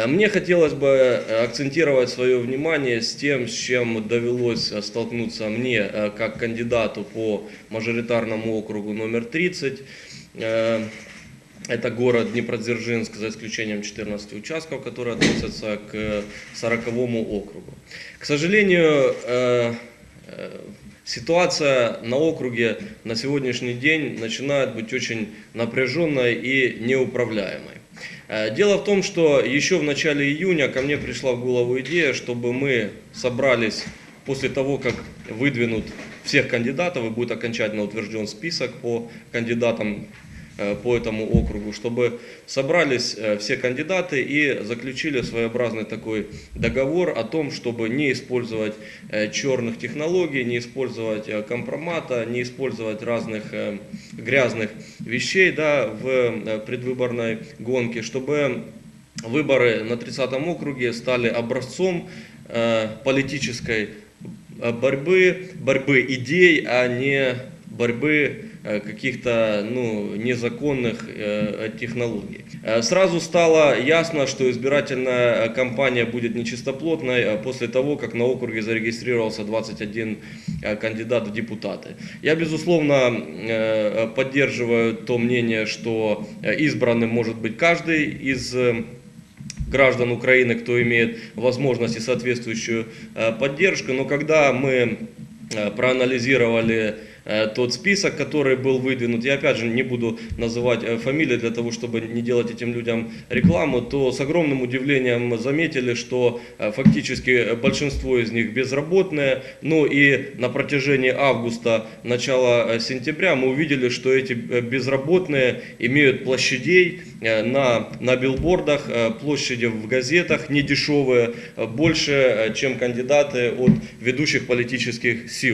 Мне хотелось бы акцентировать свое внимание с тем, с чем довелось столкнуться мне как кандидату по мажоритарному округу номер 30. Это город Днепродзержинск, за исключением 14 участков, которые относятся к 40-му округу. К сожалению, ситуация на округе на сегодняшний день начинает быть очень напряженной и неуправляемой. Дело в том, что еще в начале июня ко мне пришла в голову идея, чтобы мы собрались после того, как выдвинут всех кандидатов и будет окончательно утвержден список по кандидатам по этому округу, чтобы собрались все кандидаты и заключили своеобразный такой договор о том, чтобы не использовать черных технологий, не использовать компромата, не использовать разных грязных вещей, в предвыборной гонке, чтобы выборы на 30-м округе стали образцом политической борьбы идей, а не борьбы каких-то незаконных технологий. Сразу стало ясно, что избирательная кампания будет нечистоплотной после того, как на округе зарегистрировался 21 кандидат в депутаты. Я, безусловно, поддерживаю то мнение, что избранным может быть каждый из граждан Украины, кто имеет возможность и соответствующую поддержку. Но когда мы проанализировали тот список, который был выдвинут, я опять же не буду называть фамилии для того, чтобы не делать этим людям рекламу, то с огромным удивлением заметили, что фактически большинство из них безработные. Ну и на протяжении августа, начала сентября мы увидели, что эти безработные имеют площадей на билбордах, площади в газетах недешевые, больше, чем кандидаты от ведущих политических сил.